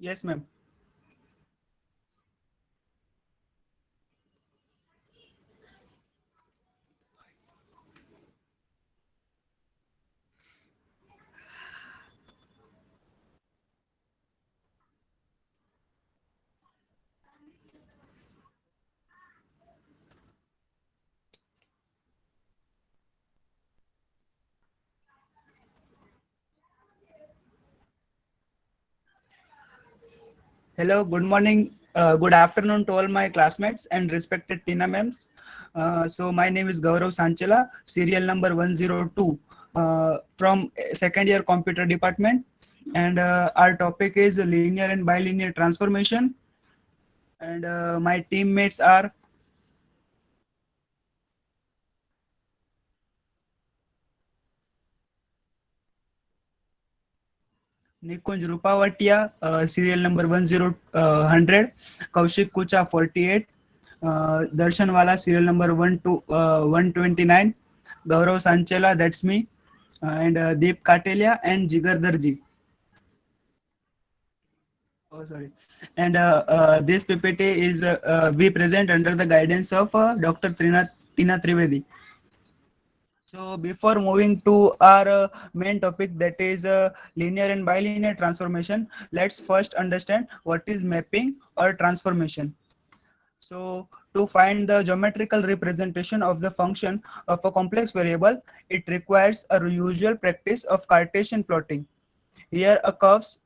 Yes, ma'am. Hello, good morning, good afternoon to all my classmates and respected Tina ma'ams. So my name is Gaurav Sanchela, serial number 102 from second year computer department. And our topic is linear and bilinear transformation. And my teammates are Nikunj Rupawatia, serial number 100, Kaushik Kucha 48, Darshan Wala, serial number 129, Gaurav Sanchela, that's me, and Deep Katelia and Jigar Darji. Oh, sorry. And this PPT is we present under the guidance of Dr. Tina Trivedi. So before moving to our main topic, that is linear and bilinear transformation, let's first understand what is mapping or transformation. So to find the geometrical representation of the function of a complex variable, it requires a usual practice of Cartesian plotting. Here a curves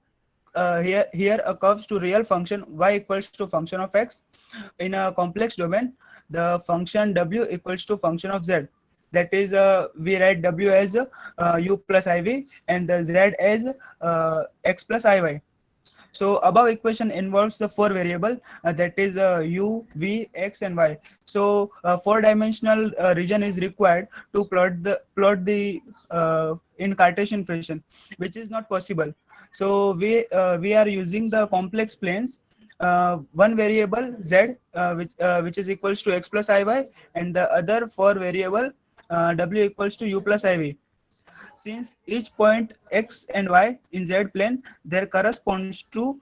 here a curves to real function y equals to function of x. In a complex domain, the function w equals to function of z. That is, we write w as u plus iv and the z as x plus iy. So above equation involves the four variable, that is u, v, x, and y. So four-dimensional region is required to plot the in Cartesian fashion, which is not possible. So we are using the complex planes. One variable z, which is equals to x plus iy, and the other four variable w equals to u plus iv. Since each point x and y in z plane, there corresponds to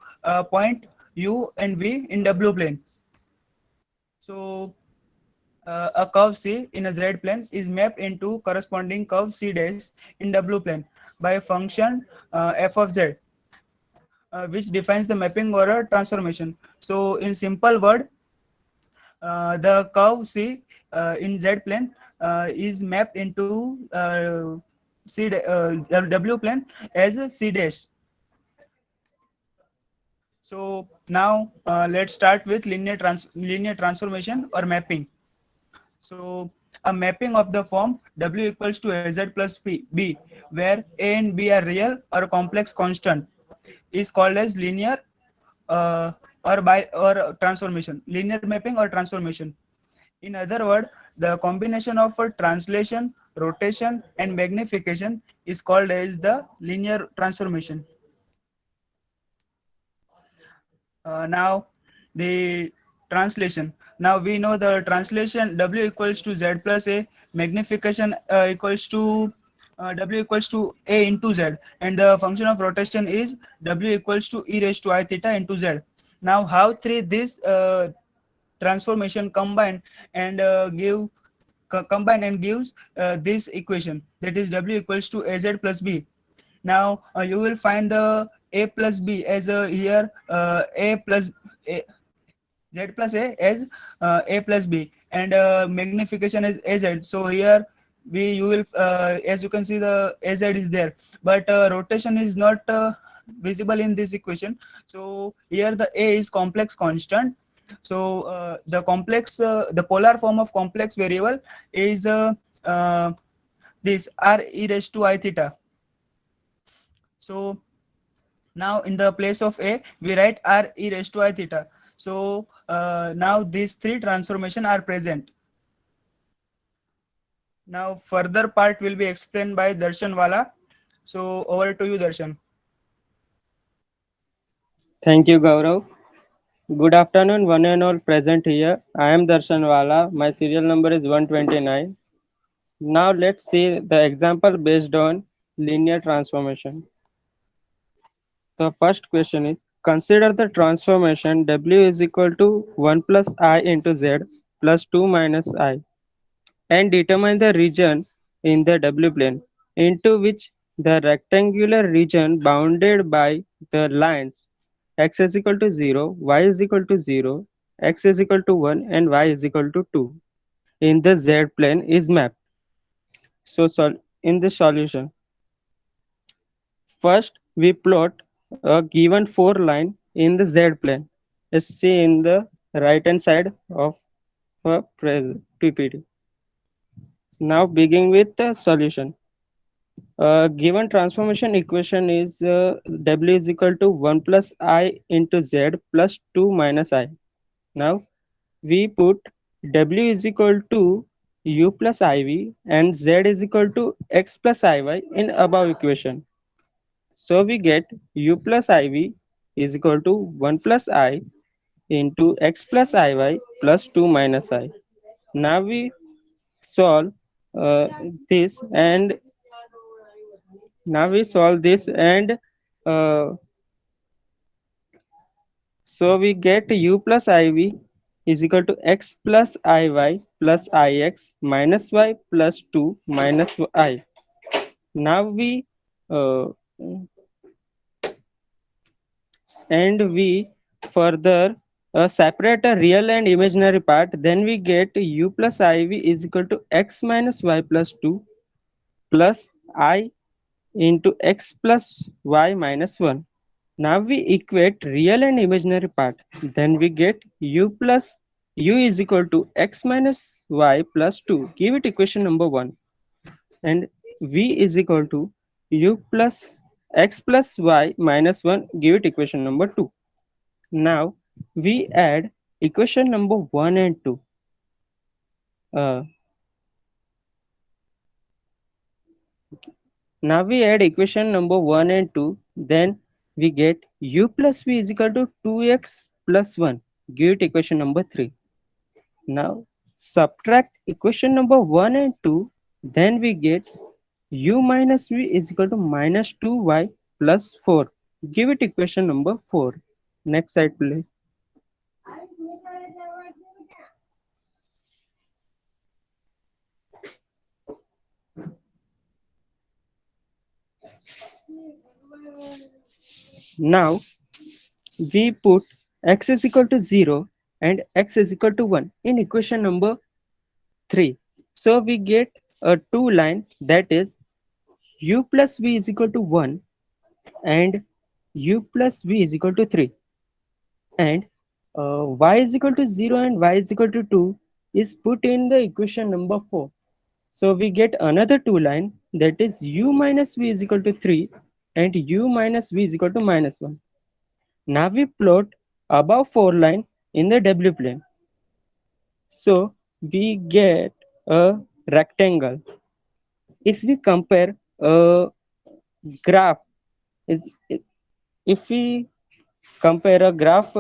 point u and v in w plane. So a curve C in a z plane is mapped into corresponding curve C dash in w plane by a function f of z, which defines the mapping or a transformation. So in simple word, the curve C in z plane is mapped into w plane as a C dash. So now let's start with linear transformation or mapping. So a mapping of the form w equals to az plus b, where a and b are real or complex constant, is called as linear uh, or transformation. Linear mapping or transformation. In other words, the combination of a translation, rotation, and magnification is called as the linear transformation. Now the translation. Now we know the translation w equals to z plus a, magnification equals to w equals to a into z, and the function of rotation is w equals to e raised to I theta into z. Now how three this transformation combine and gives this equation, that is w equals to az plus b. Now you will find the a plus b as here a plus a, z plus a plus b, and magnification is az. So here we you will as you can see the az is there, but rotation is not visible in this equation. So here the a is complex constant. So the polar form of complex variable is this r e raised to I theta. So now in the place of a we write r e raised to I theta. So now these three transformation are present. Now further part will be explained by Darshan Wala. So over to you, Darshan. Thank you, Gaurav. Good afternoon, one and all present here. I am Darshan Wala. My serial number is 129. Now let's see the example based on linear transformation. The first question is, Consider the transformation W is equal to 1 plus I into Z plus 2 minus I, and determine the region in the W plane into which the rectangular region bounded by the lines x is equal to 0, y is equal to 0, x is equal to 1, and y is equal to 2 in the Z plane is mapped. So, in the solution, first we plot a given 4 line in the Z plane. Let's see in the right hand side of a PPT. Now begin with the solution. Given transformation equation is W is equal to 1 plus I into Z plus 2 minus I. Now we put W is equal to U plus IV and Z is equal to X plus IY in above equation. So we get U plus IV is equal to 1 plus I into X plus IY plus 2 minus I. Now we solve uh, this and now we solve this and uh, so we get U plus IV is equal to X plus IY plus IX minus Y plus 2 minus I. Now we uh, and we further separate a real and imaginary part, then we get U plus IV is equal to X minus Y plus 2 plus I into X plus Y minus 1. Now we equate real and imaginary part. Then we get U is equal to X minus Y plus 2. Give it equation number 1. And V is equal to U plus X plus Y minus 1. Give it equation number 2. Now we add equation number 1 and 2. Uh, Now we add equation number 1 and 2, then we get U plus V is equal to 2x plus 1. Give it equation number 3. Now subtract equation number 1 and 2, then we get U minus V is equal to minus 2y plus 4. Give it equation number 4. Next slide please. Now we put x is equal to 0 and x is equal to 1 in equation number 3. So we get a two line, that is u plus v is equal to 1 and u plus v is equal to 3, and y is equal to 0 and y is equal to 2 is put in the equation number 4. So we get another two line, that is u minus v is equal to 3 and u minus v is equal to minus 1. Now we plot above 4 line in the W plane. So we get a rectangle. If we compare a graph, is if we compare a graph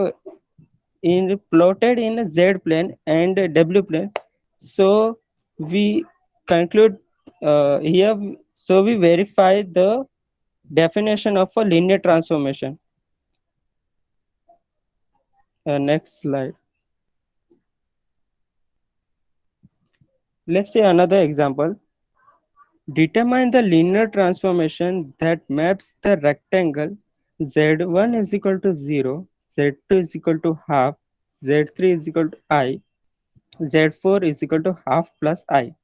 in plotted in a Z plane and a W plane, so we conclude here. So we verify the definition of a linear transformation. Next slide. Let's say another example. Determine the linear transformation that maps the rectangle z1 is equal to 0, z2 is equal to half, z3 is equal to I, z4 is equal to half plus I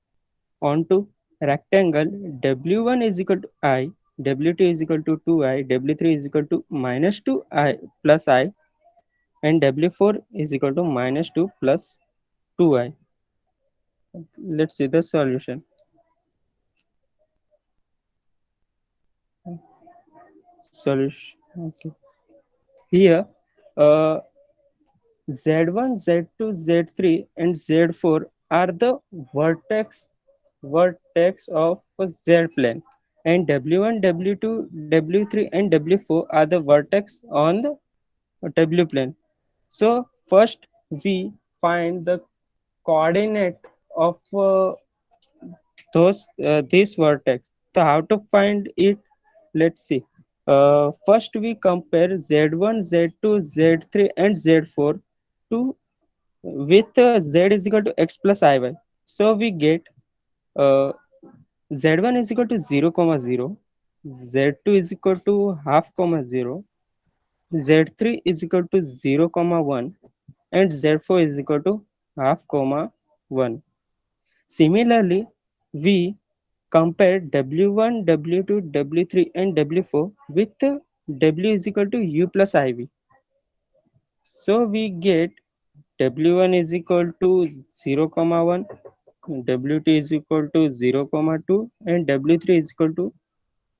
onto rectangle w1 is equal to I, w2 is equal to 2I, w3 is equal to minus 2I plus I, and w4 is equal to minus 2 plus 2I. Let's see the solution. Solution. Okay. Here, Z1, Z2, Z3, and Z4 are the vertex of a Z plane, and W1, W2, W3, and W4 are the vertex on the W plane. So first we find the coordinate of those this vertex. So how to find it? Let's see. First we compare Z1, Z2, Z3 and Z4 to with Z is equal to X plus Iy. So we get uh, Z1 is equal to 0 comma 0, Z2 is equal to half comma 0, Z3 is equal to 0 comma 1 and Z4 is equal to half comma 1. Similarly, we compare W1, W2, W3 and W4 with W is equal to U plus IV. So we get W1 is equal to 0 comma 1, W2 is equal to 0 comma 2 and W3 is equal to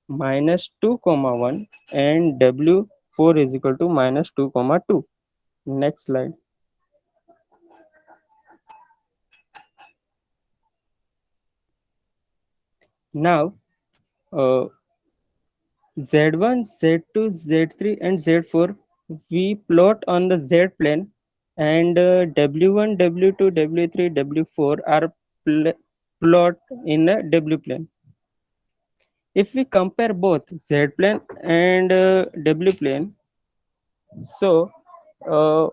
minus 2 comma 1 and W4 is equal to minus 2 comma 2. Next slide. Now uh, Z1, Z2, Z3 and Z4 we plot on the Z plane and W1, W2, W3, W4 are plot in the W plane. If we compare both Z plane and W plane, so uh,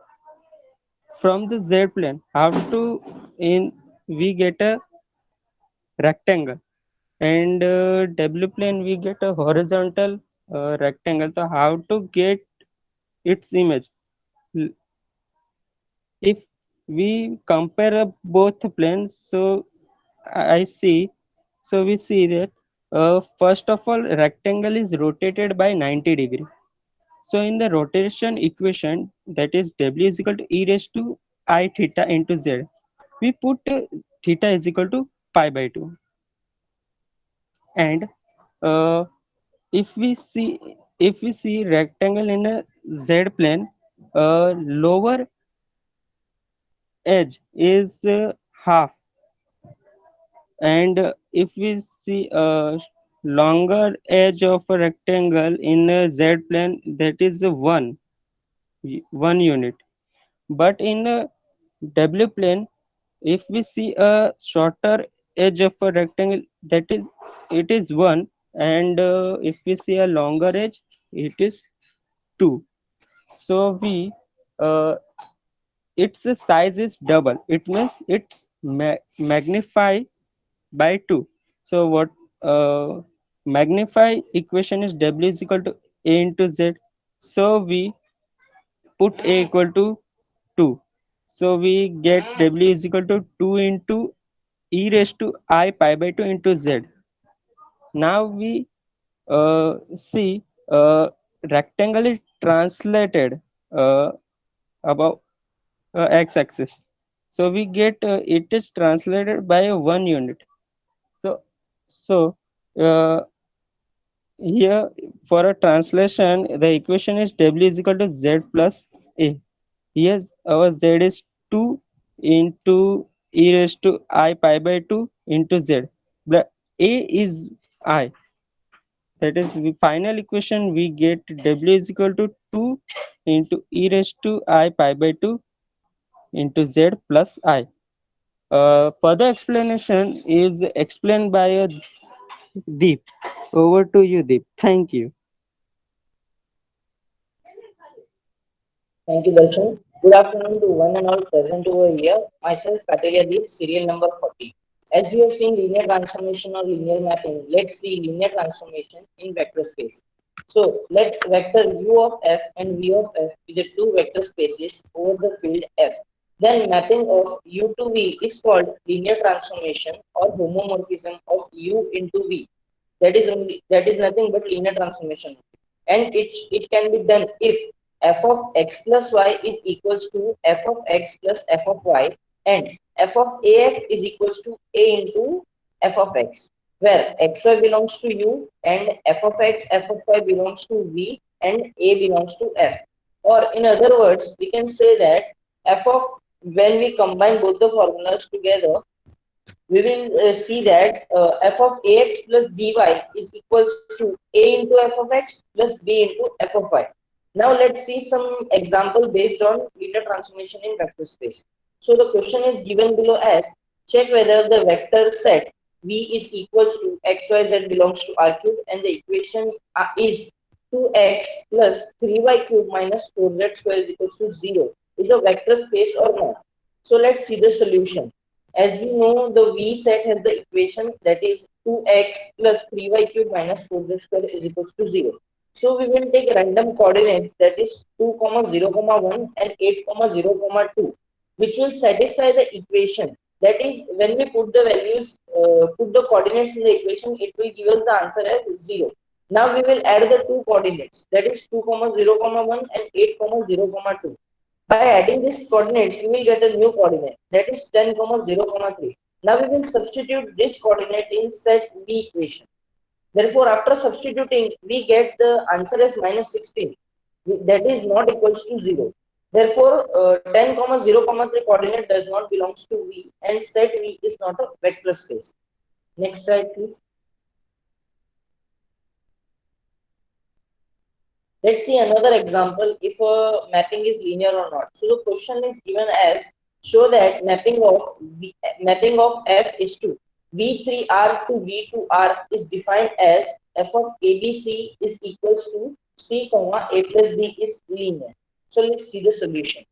from the Z plane, how to in we get a rectangle and W plane we get a horizontal rectangle. So how to get its image? If we compare both planes, so I see, so we see that first of all rectangle is rotated by 90 degree. So in the rotation equation, that is W is equal to e raised to I theta into Z, we put theta is equal to pi by 2. And uh, if we see rectangle in a Z plane, lower edge is half, and if we see a longer edge of a rectangle in a Z plane, that is one unit. But in a W plane, if we see a shorter edge of a rectangle, that is it is one, and if we see a longer edge, it is two. So we uh, its size is double. It means it's magnify by 2. So what magnify equation is W is equal to A into Z. So we put A equal to 2. So we get W is equal to 2 into e raised to I pi by 2 into Z. Now we see rectangle is translated above x-axis. So we get it is translated by a 1 unit. So so uh, here for a translation, the equation is W is equal to Z plus A. Here our Z is 2 into e raised to I pi by 2 into Z. But A is I. That is the final equation we get W is equal to 2 into e raised to I pi by 2 into Z plus I. Further explanation is explained by Deep. Over to you, Deep. Thank you. Thank you, Darshan. Good afternoon to one and all present over here. Myself, Kateria Deep, serial number 40. As we have seen linear transformation or linear mapping, let's see linear transformation in vector space. So let vector u of f and v of f be the two vector spaces over the field f. Then mapping of u to v is called linear transformation or homomorphism of u into v. That is nothing but linear transformation, and it can be done if f of x plus y is equals to f of x plus f of y, and f of ax is equals to a into f of x, where xy belongs to u and f of x, f of y belongs to v and a belongs to f. Or in other words, we can say that f of when we combine both the formulas together, we will see that f of ax plus by is equals to a into f of x plus b into f of y. Now let's see some example based on linear transformation in vector space. So the question is given below as: check whether the vector set v is equals to xyz belongs to R cube, and the equation is 2x plus 3y cube minus 4z square is equals to 0 is a vector space or not. So let's see the solution. As we know, the V set has the equation that is 2x plus 3y cube minus 4z square is equals to 0. So we will take random coordinates that is 2, 0, 1 and 8, 0, 2, which will satisfy the equation. That is, when we put the values, put the coordinates in the equation, it will give us the answer as 0. Now we will add the two coordinates that is 2, 0, 1 and 8, 0, 2. By adding these coordinates, we will get a new coordinate that is 10, 0, 3. Now we will substitute this coordinate in set B equation. Therefore, after substituting, we get the answer as minus 16. That is not equals to 0. Therefore, 10, 0, 3 coordinate does not belongs to V and set V is not a vector space. Next slide, please. Let's see another example if a mapping is linear or not. So the question is given as show that mapping of F is to V3R to V2R is defined as F of ABC is equals to C, A plus B is linear. So let's see the solution.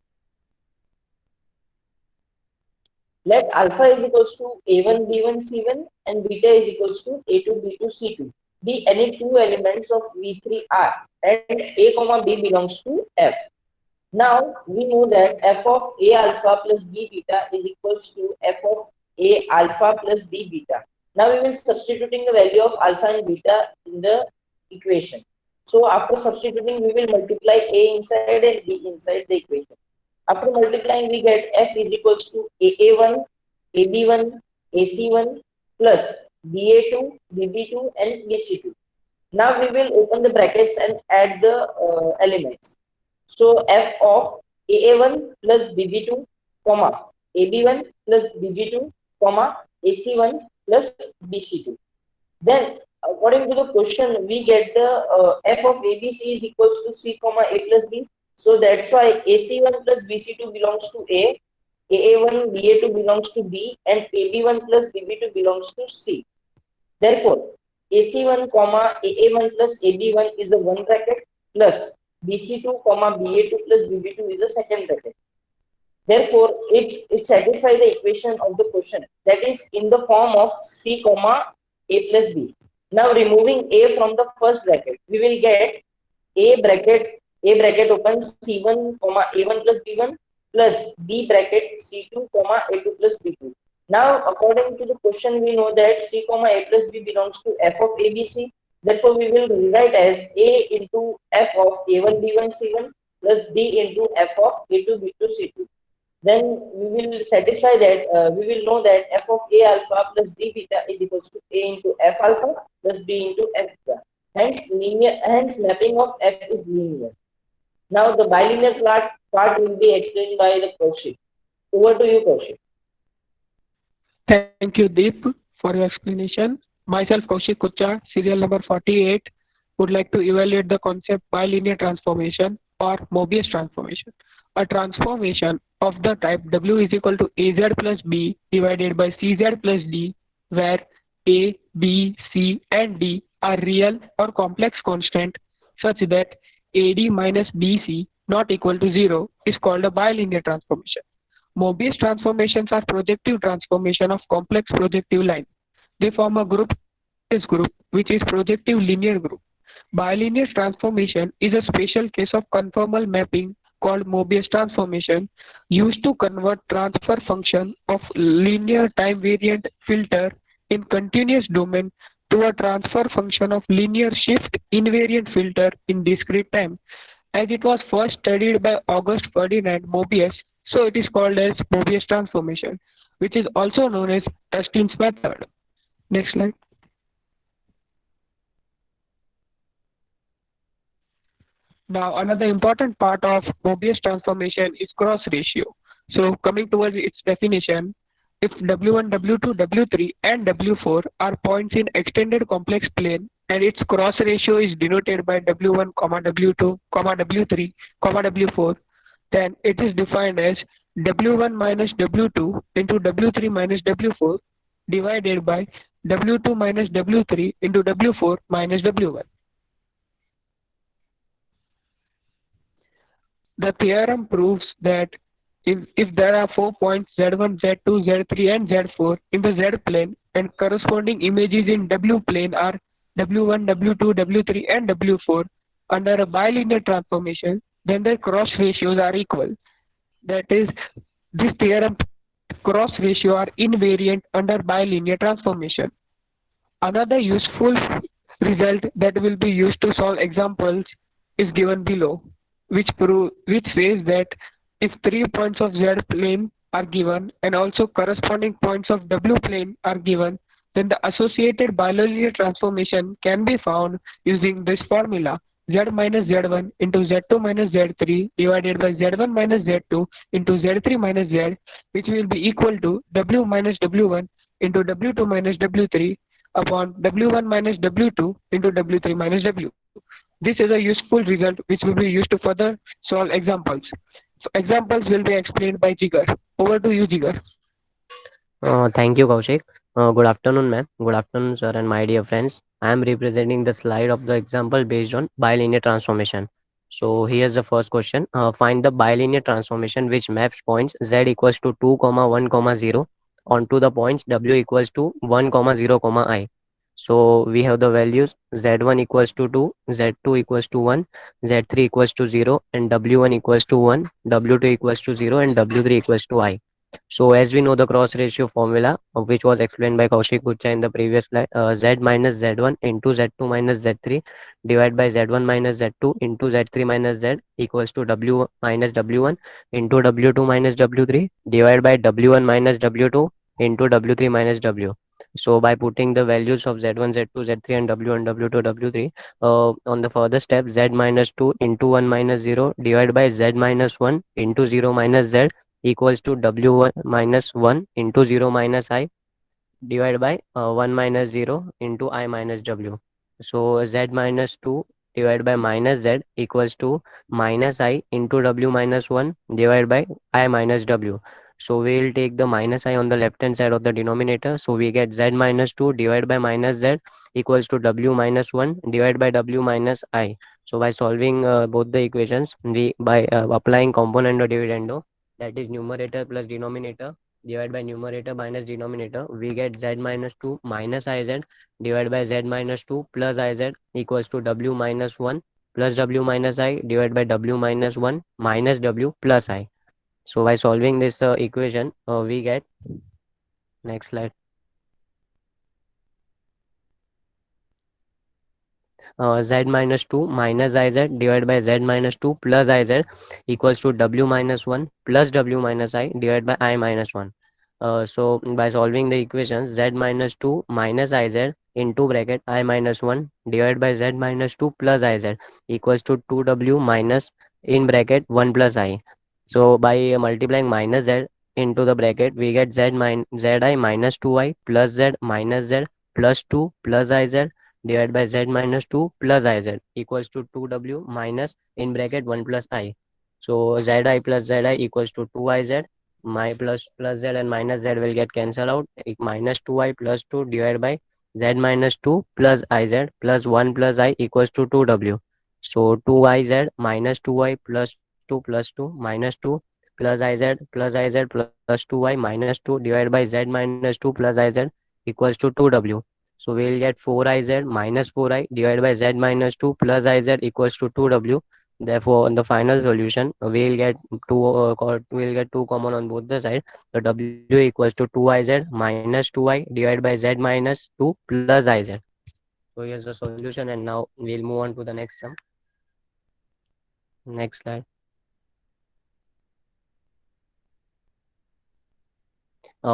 Let alpha is equals to A1, B1, C1 and beta is equals to A2, B2, C2 be any two elements of V3R and A, B belongs to F. Now we know that F of A alpha plus B beta is equals to F of A alpha plus B beta. Now we will substituting the value of alpha and beta in the equation. So after substituting, we will multiply A inside and B inside the equation. After multiplying, we get F is equals to AA1, AB1, AC1 plus BA2, BB2 and BC2. Now we will open the brackets and add the elements. So F of AA1 plus BB2, comma, AB1 plus BB2, comma, AC1 plus BC2. Then according to the question, we get the F of ABC is equals to C, comma, A plus B. So that's why AC1 plus BC2 belongs to A, AA1, BA2 belongs to B, and AB1 plus BB2 belongs to C. Therefore, AC1, AA1 plus AB1 is a one bracket plus BC2, BA2 plus BB2 is a second bracket. Therefore, it satisfies the equation of the question that is in the form of C, A plus B. Now removing A from the first bracket, we will get A bracket open C1, A1 plus B1 plus B bracket C2, A2 plus B2. Now, according to the question, we know that C, A plus B belongs to F of ABC. Therefore, we will rewrite as A into F of A1, B1, C1 plus B into F of A2, B2, C2. Then we will satisfy that we will know that F of A alpha plus B beta is equals to A into F alpha plus B into F beta. Hence mapping of F is linear. Now the bilinear part will be explained by the Kaushik. Over to you, Kaushik. Thank you, Deep, for your explanation. Myself, Kaushik Kucha, serial number 48, would like to evaluate the concept bilinear transformation or Mobius transformation. A transformation of the type W is equal to AZ plus B divided by CZ plus D, where A, B, C, and D are real or complex constant such that AD minus BC not equal to 0 is called a bilinear transformation. Mobius transformations are projective transformation of complex projective lines. They form a group, which is projective linear group. Bilinear transformation is a special case of conformal mapping called Mobius transformation used to convert transfer function of linear time variant filter in continuous domain to a transfer function of linear shift invariant filter in discrete time. As it was first studied by August Ferdinand Mobius, so it is called as Mobius transformation, which is also known as Tustin's method. Next slide. Now, another important part of Mobius transformation is cross ratio. So, coming towards its definition, if W1, W2, W3, and W4 are points in extended complex plane and its cross ratio is denoted by W1, W2, W3, W4, then it is defined as W1 minus W2 into W3 minus W4 divided by W2 minus W3 into W4 minus W1. The theorem proves that if there are 4 points Z1, Z2, Z3 and Z4 in the Z plane and corresponding images in W plane are W1, W2, W3 and W4 under a bilinear transformation, then their cross ratios are equal. That is, this theorem cross ratio are invariant under bilinear transformation. Another useful result that will be used to solve examples is given below, which says that if 3 points of Z plane are given and also corresponding points of W plane are given, then the associated bilinear transformation can be found using this formula: Z minus Z1 into Z2 minus Z3 divided by Z1 minus Z2 into Z3 minus Z, which will be equal to W minus W1 into W2 minus W3 upon W1 minus W2 into W3 minus W. This is a useful result which will be used to further solve examples. So examples will be explained by Jigar. Over to you, Jigar. Thank you, Kaushik. Good afternoon, ma'am. Good afternoon, sir, and my dear friends. I am representing the slide of the example based on bilinear transformation. So here's the first question. Find the bilinear transformation which maps points z equals to 2, comma 1, comma 0 onto the points w equals to 1, comma 0, comma I. So we have the values z1 equals to 2, z2 equals to 1, z3 equals to 0, and w1 equals to 1, w2 equals to 0, and w3 equals to I. So as we know the cross ratio formula, which was explained by Kaushik Gupta in the previous slide, Z minus Z1 into Z2 minus Z3 divided by Z1 minus Z2 into Z3 minus Z equals to W minus W1 into W2 minus W3 divided by W1 minus W2 into W3 minus W. So by putting the values of Z1, Z2, Z3 and W1, W2, W3 on the further step, Z minus 2 into 1 minus 0 divided by Z minus 1 into 0 minus Z equals to W1 minus 1 into 0 minus I divided by 1 minus 0 into I minus W. So Z minus 2 divided by minus Z equals to minus I into W minus 1 divided by I minus W. So we will take the minus I on the left hand side of the denominator. So we get Z minus 2 divided by minus Z equals to W minus 1 divided by W minus I. So by solving both the equations, we by applying componendo dividendo, that is numerator plus denominator divided by numerator minus denominator, we get Z minus 2 minus IZ divided by Z minus 2 plus IZ equals to W minus 1 plus W minus I divided by W minus 1 minus W plus I. So by solving this equation, we get, next slide, Z minus 2 minus IZ divided by Z minus 2 plus IZ equals to W minus 1 plus W minus I divided by I minus 1. So by solving the equation, Z minus 2 minus IZ into bracket I minus 1 divided by Z minus 2 plus IZ equals to 2W minus in bracket 1 plus I. So by multiplying minus Z into the bracket, we get Zi minus 2I plus Z minus Z plus 2 plus IZ divided by Z minus 2 plus IZ equals to 2W minus in bracket 1 plus I. So Zi plus Zi equals to 2IZ. My plus Z and minus Z will get cancelled out. Minus 2I plus 2 divided by Z minus 2 plus IZ plus 1 plus I equals to 2W. So 2IZ minus 2I plus 2 plus 2 minus 2 plus IZ plus 2I minus 2 divided by Z minus 2 plus IZ equals to 2W. So we'll get 4IZ minus 4I divided by Z minus 2 plus IZ equals to 2W. Therefore, in the final solution, we'll get 2 common on both the sides. So W equals to 2IZ minus 2I divided by Z minus 2 plus IZ. So here's the solution, and now we'll move on to the next sum. Next slide.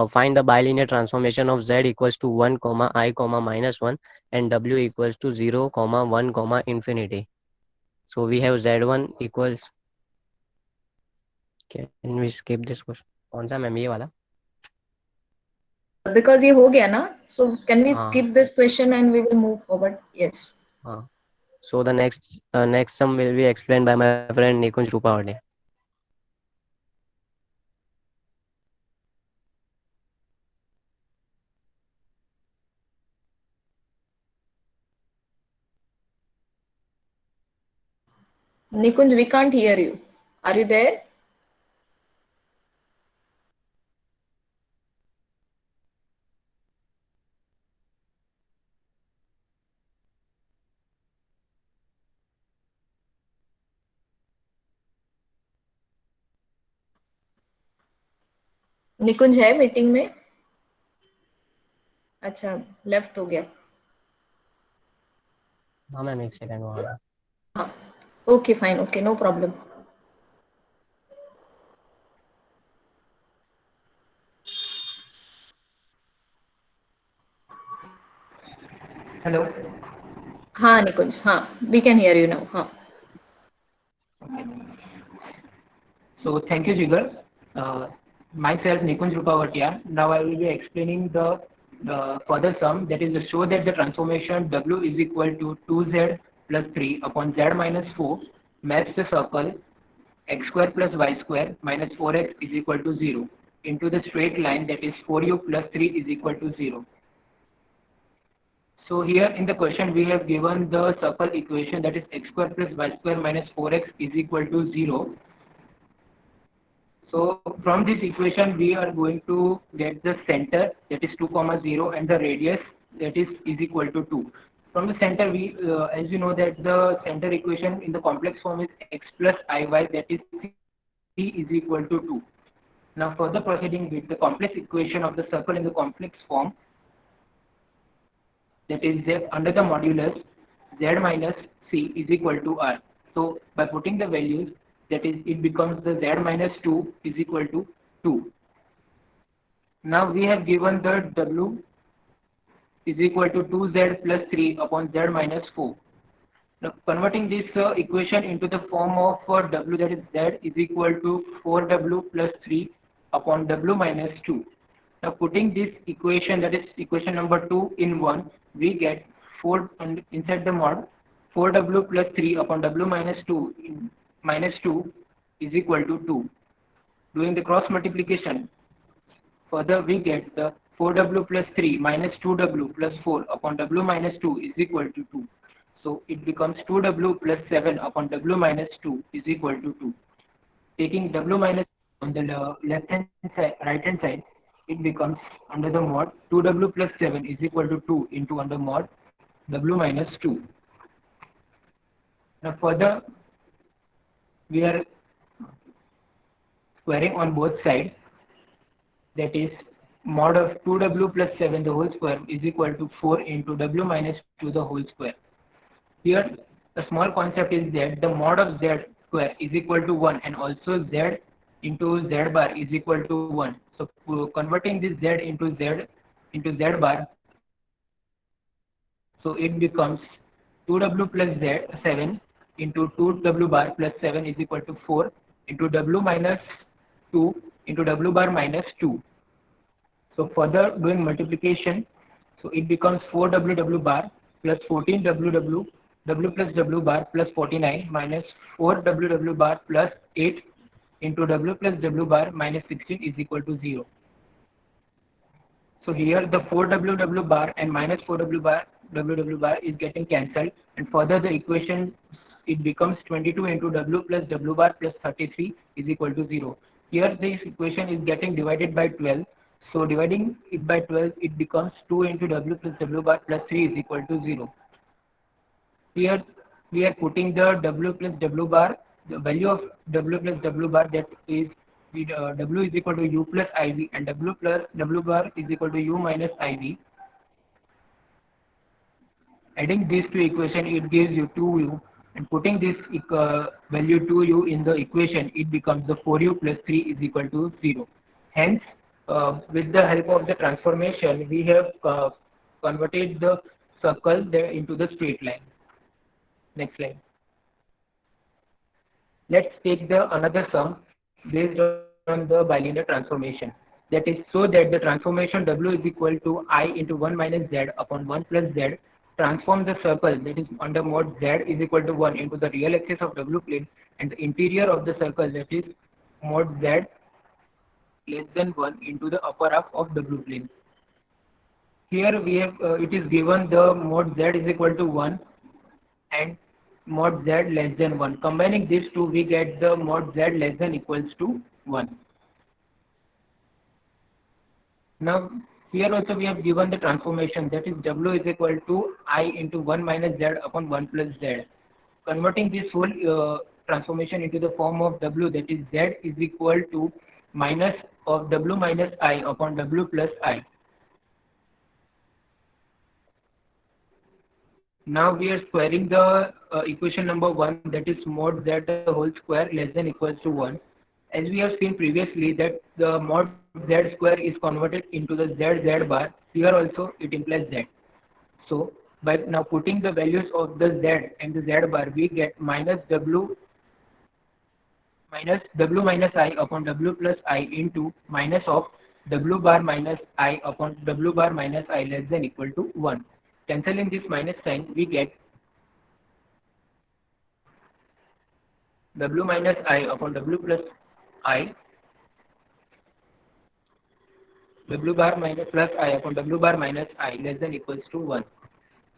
Find the bilinear transformation of Z equals to 1, comma I, comma minus 1 and W equals to 0, comma 1, comma infinity. So we have Z1 equals, can we skip this question? कौन सा ma'am, ये वाला? Because ये हो गया ना, so can we हाँ. skip this question and we will move forward? Yes. So the next sum will be explained by my friend Nikunj Rupawade. Nikunj, we can't hear you. Are you there? निकुंज है meeting में? अच्छा, left हो गया। हाँ ma'am, एक second वहाँ। हाँ, okay fine, okay, no problem. Hello. हाँ निकुंज, हाँ, we can hear you now. हाँ, So thank you, Jigar. Myself, Nikunj Rupavatia. Now I will be explaining the further sum, that is to show that the transformation W is equal to 2z plus 3 upon z minus 4 maps the circle x square plus y square minus 4x is equal to 0 into the straight line, that is 4u plus 3 is equal to 0. So here in the question we have given the circle equation, that is x square plus y square minus 4x is equal to 0. So from this equation we are going to get the center, that is 2, 0, and the radius, that is equal to 2. From the center, we as you know that the center equation in the complex form is x plus iy, that is c is equal to 2. Now further proceeding with the complex equation of the circle in the complex form, that is z under the modulus z minus c is equal to r. So by putting the values, that is it becomes the z minus 2 is equal to 2. Now we have given the w is equal to 2z plus 3 upon z minus 4. Now converting this equation into the form of w, that is z is equal to 4w plus 3 upon w minus 2. Now putting this equation, that is equation number 2 in 1, we get 4 inside the mod 4w plus 3 upon w minus 2 minus 2 is equal to 2. Doing the cross multiplication, further we get the 4w plus 3 minus 2w plus 4 upon w minus 2 is equal to 2. So it becomes 2w plus 7 upon w minus 2 is equal to 2. Taking w minus on the left hand side, right hand side, it becomes under the mod 2w plus 7 is equal to 2 into under mod w minus 2. Now further we are squaring on both sides, that is mod of 2w plus 7 the whole square is equal to 4 into w minus 2 the whole square. Here the small concept is that the mod of z square is equal to 1 and also z into z bar is equal to 1. So converting this z into z bar, so it becomes 2w plus z 7 into 2w bar plus 7 is equal to 4 into w minus 2 into w bar minus 2. So further doing multiplication, so it becomes 4w bar plus 14w w plus w bar plus 49 minus 4w bar plus 8 into w plus w bar minus 16 is equal to 0. So here the 4w bar and minus 4w bar is getting cancelled, and further the equation, it becomes 22 into w plus w bar plus 33 is equal to 0. Here this equation is getting divided by 12. So dividing it by 12, it becomes 2 into w plus w bar plus 3 is equal to 0. Here we are putting the w plus w bar, the value of w plus w bar, that is w is equal to u plus iv and w plus w bar is equal to u minus iv. Adding these two equation, it gives you 2u, and putting this value 2u in the equation, it becomes the 4u plus 3 is equal to 0. Hence, with the help of the transformation, we have converted the circle there into the straight line. Next slide. Let's take the another sum based on the bilinear transformation. That is, so that the transformation w is equal to I into 1 minus z upon 1 plus z transform the circle, that is under mod z is equal to 1 into the real axis of w plane and the interior of the circle, that is mod z less than 1 into the upper half of w plane. Here we have it is given the mod z is equal to 1 and mod z less than 1. Combining these two, we get the mod z less than equals to 1. Now, here also we have given the transformation, that is w is equal to I into 1 minus z upon 1 plus z. Converting this whole transformation into the form of w, that is z is equal to minus of w minus I upon w plus I. Now we are squaring the equation number 1, that is mod z whole square less than equals to 1. As we have seen previously that the mod z square is converted into the z bar, here also it implies z. So by now putting the values of the z and the z bar, we get minus w minus I upon w plus I into minus of w bar minus I upon w bar minus I less than equal to 1. Cancelling this minus sign, we get w minus I upon w plus I, w bar minus plus I upon w bar minus I less than equals to 1.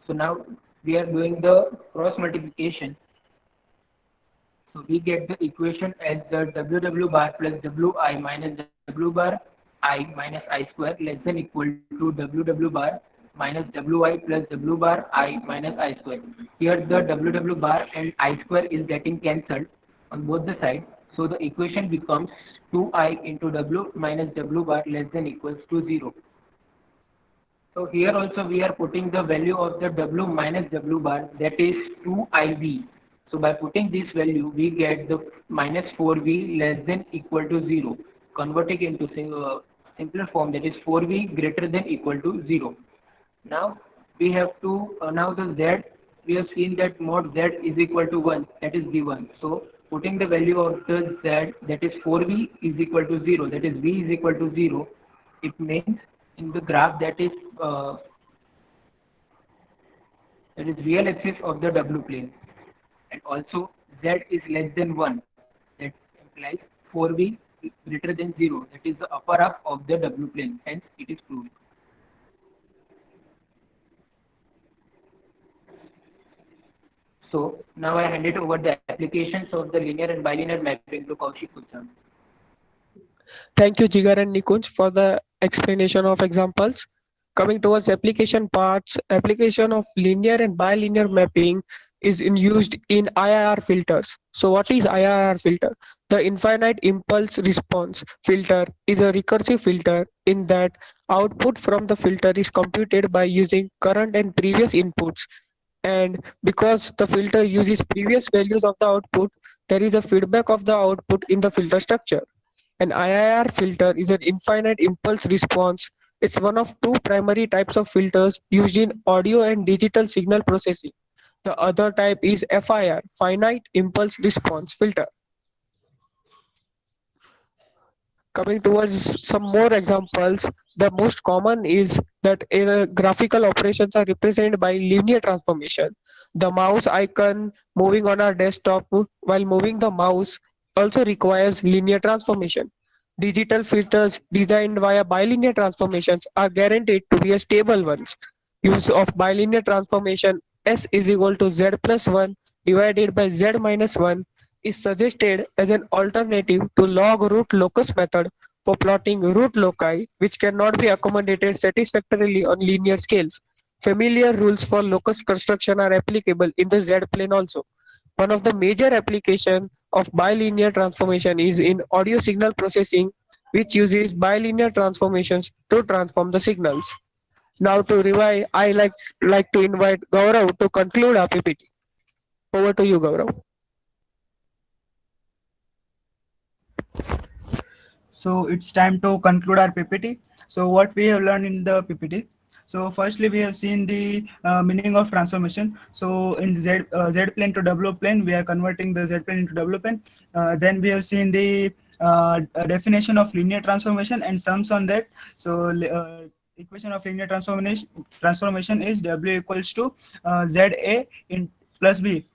So now we are doing the cross multiplication. So we get the equation as the w bar plus wi minus w bar I minus I square less than equal to w bar minus wi plus w bar I minus I square. Here the w bar and I square is getting cancelled on both the sides. So the equation becomes 2I into w minus w bar less than equals to 0. So here also we are putting the value of the w minus w bar, that is 2iv. So by putting this value, we get the minus 4v less than equal to 0, converting into simpler form, that is 4v greater than equal to 0. Now we have to, now the z, we have seen that mod z is equal to 1, that is v1. So putting the value of the z, that is 4v is equal to 0, that is v is equal to 0, it means in the graph that is real axis of the w plane. And also z is less than 1, that implies 4v greater than 0, that is the upper half of the w plane, hence it is proved. So now I hand it over the applications of the linear and bilinear mapping to Kaushik Kucham. Thank you, Jigar and Nikunj, for the explanation of examples. Coming towards application parts, application of linear and bilinear mapping is used in IIR filters. So what is IIR filter? The infinite impulse response filter is a recursive filter in that output from the filter is computed by using current and previous inputs. And because the filter uses previous values of the output, there is a feedback of the output in the filter structure. An IIR filter is an infinite impulse response. It's one of two primary types of filters used in audio and digital signal processing. The other type is FIR, finite impulse response filter. Coming towards some more examples, the most common is that graphical operations are represented by linear transformation. The mouse icon moving on our desktop while moving the mouse also requires linear transformation. Digital filters designed via bilinear transformations are guaranteed to be a stable ones. Use of bilinear transformation S is equal to Z plus 1 divided by Z minus 1 is suggested as an alternative to log root locus method for plotting root loci, which cannot be accommodated satisfactorily on linear scales. Familiar rules for locus construction are applicable in the Z-plane also. One of the major applications of bilinear transformation is in audio signal processing, which uses bilinear transformations to transform the signals. Now to revise, I like to invite Gaurav to conclude our PPT. Over to you, Gaurav. So it's time to conclude our PPT. So what we have learned in the PPT. So firstly, we have seen the meaning of transformation. So in Z plane to W plane, we are converting the Z plane into W plane. Then we have seen the definition of linear transformation and sums on that. So equation of linear transformation is W equals to ZA in plus B.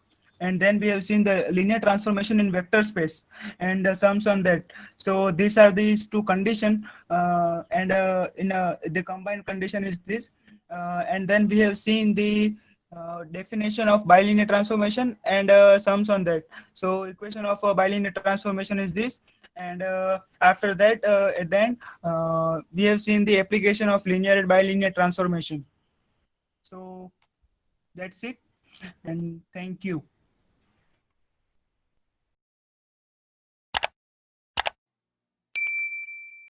And then we have seen the linear transformation in vector space and sums on that. So these are these two condition and the combined condition is this. And then we have seen the definition of bilinear transformation and sums on that. So equation of bilinear transformation is this, and after that at the end we have seen the application of linear and bilinear transformation. So that's it, and thank you.